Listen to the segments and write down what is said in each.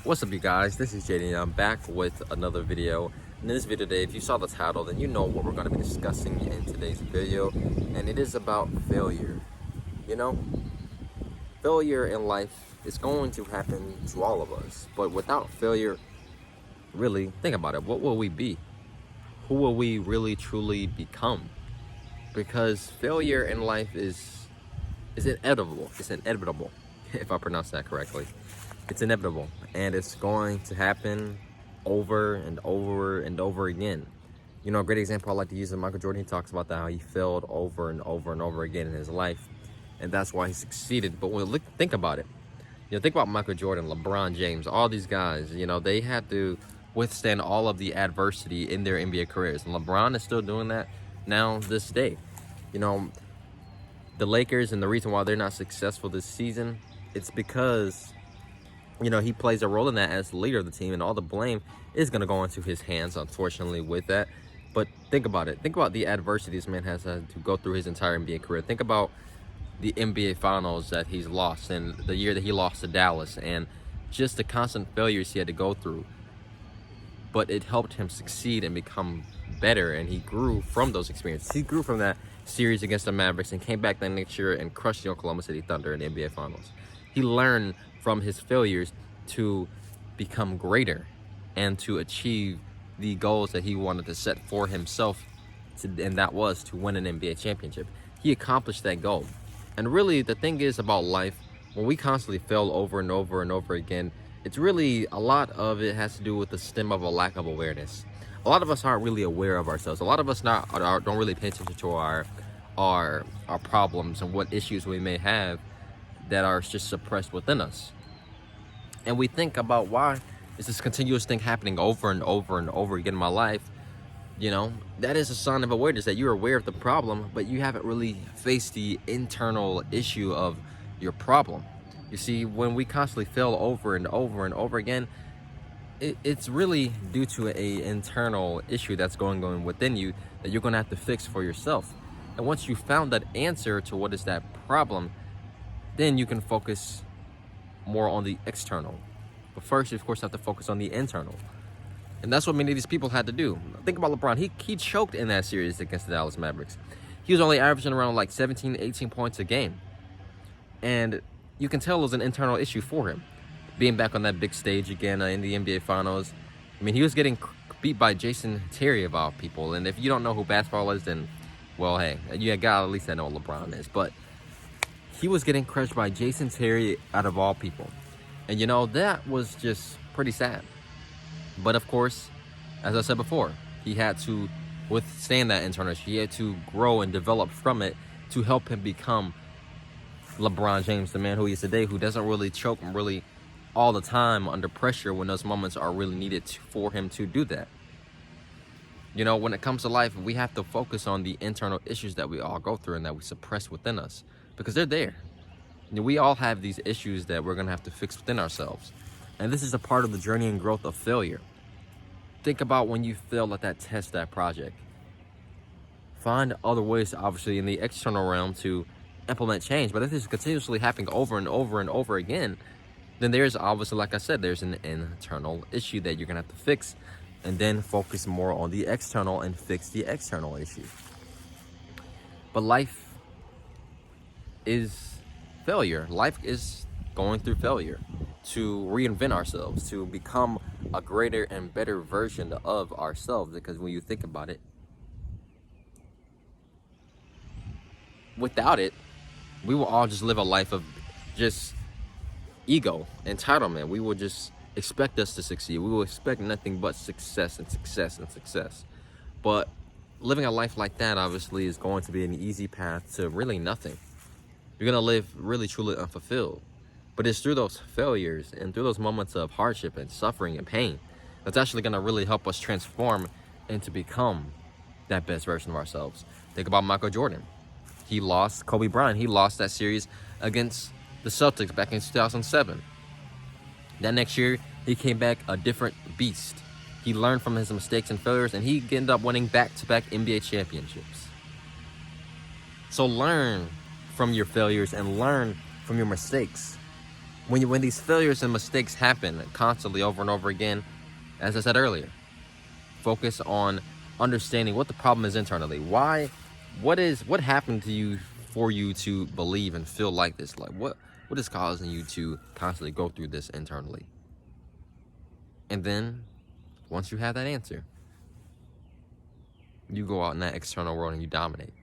What's up, you guys? This is Jayden. I'm back with another video. In this video today, if you saw the title, then you know what we're going to be discussing in today's video, and it is about failure. You know, failure in life is going to happen to all of us, but without failure, really, think about it. What will we be? Who will we really truly become? Because failure in life is inevitable. It's inevitable, if I pronounce that correctly. It's inevitable, and it's going to happen over and over and over again. You know, a great example I like to use is Michael Jordan. He talks about that, how he failed over and over and over again in his life, and that's why he succeeded. But when think about it, you know, think about Michael Jordan, LeBron James, all these guys. You know, they had to withstand all of the adversity in their NBA careers, and LeBron is still doing that now this day. You know, the Lakers, and the reason why they're not successful this season, it's because, you know, he plays a role in that as the leader of the team, and all the blame is going to go into his hands, unfortunately, with that. But think about it. Think about the adversity this man has had to go through his entire NBA career. Think about the NBA Finals that he's lost, and the year that he lost to Dallas, and just the constant failures he had to go through. But it helped him succeed and become better, and he grew from those experiences. He grew from that series against the Mavericks and came back the next year and crushed the Oklahoma City Thunder in the NBA Finals. He learned from his failures to become greater and to achieve the goals that he wanted to set for himself, and that was to win an NBA championship. He accomplished that goal. And really, the thing is about life, when we constantly fail over and over and over again, it's really, a lot of it has to do with the stem of a lack of awareness. A lot of us aren't really aware of ourselves. A lot of us don't really pay attention to our problems and what issues we may have that are just suppressed within us. And we think about, why is this continuous thing happening over and over and over again in my life? You know, that is a sign of awareness, that you're aware of the problem, but you haven't really faced the internal issue of your problem. You see, when we constantly fail over and over and over again, it's really due to an internal issue that's going on within you that you're going to have to fix for yourself. And once you found that answer to what is that problem, then you can focus more on the external. But first, you of course have to focus on the internal. And that's what many of these people had to do. Think about LeBron. He choked in that series against the Dallas Mavericks. He was only averaging around like 17, 18 points a game. And you can tell it was an internal issue for him. Being back on that big stage again in the NBA Finals. I mean, he was getting beat by Jason Terry of all people. And if you don't know who basketball is, then, well, hey, you got at least I know what LeBron is. But he was getting crushed by Jason Terry out of all people. And, you know, that was just pretty sad. But, of course, as I said before, he had to withstand that internal issue. He had to grow and develop from it to help him become LeBron James, the man who he is today, who doesn't really choke really all the time under pressure when those moments are really needed for him to do that. You know, when it comes to life, we have to focus on the internal issues that we all go through and that we suppress within us, because they're there. You know, we all have these issues that we're going to have to fix within ourselves. And this is a part of the journey and growth of failure. Think about when you fail at that test, that project. Find other ways, obviously, in the external realm to implement change. But if this is continuously happening over and over and over again, then there's obviously, like I said, there's an internal issue that you're going to have to fix, and then focus more on the external and fix the external issue. But life is failure. Life is going through failure to reinvent ourselves, to become a greater and better version of ourselves. Because when you think about it, without it, we will all just live a life of just ego, entitlement. We will just expect us to succeed. We will expect nothing but success and success and success. But living a life like that, obviously, is going to be an easy path to really nothing. You're going to live really, truly unfulfilled. But it's through those failures and through those moments of hardship and suffering and pain that's actually going to really help us transform and to become that best version of ourselves. Think about Michael Jordan. He lost Kobe Bryant. He lost that series against the Celtics back in 2007. That next year, he came back a different beast. He learned from his mistakes and failures, and he ended up winning back-to-back NBA championships. So learn from your failures and learn from your mistakes. When these failures and mistakes happen constantly over and over again, as I said earlier, focus on understanding what the problem is internally. What happened to you for you to believe and feel like this? Like what is causing you to constantly go through this internally? And then once you have that answer, you go out in that external world and you dominate.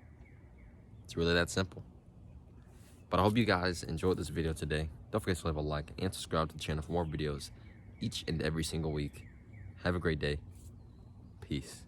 It's really that simple. But I hope you guys enjoyed this video today. Don't forget to leave a like and subscribe to the channel for more videos each and every single week. Have a great day. Peace.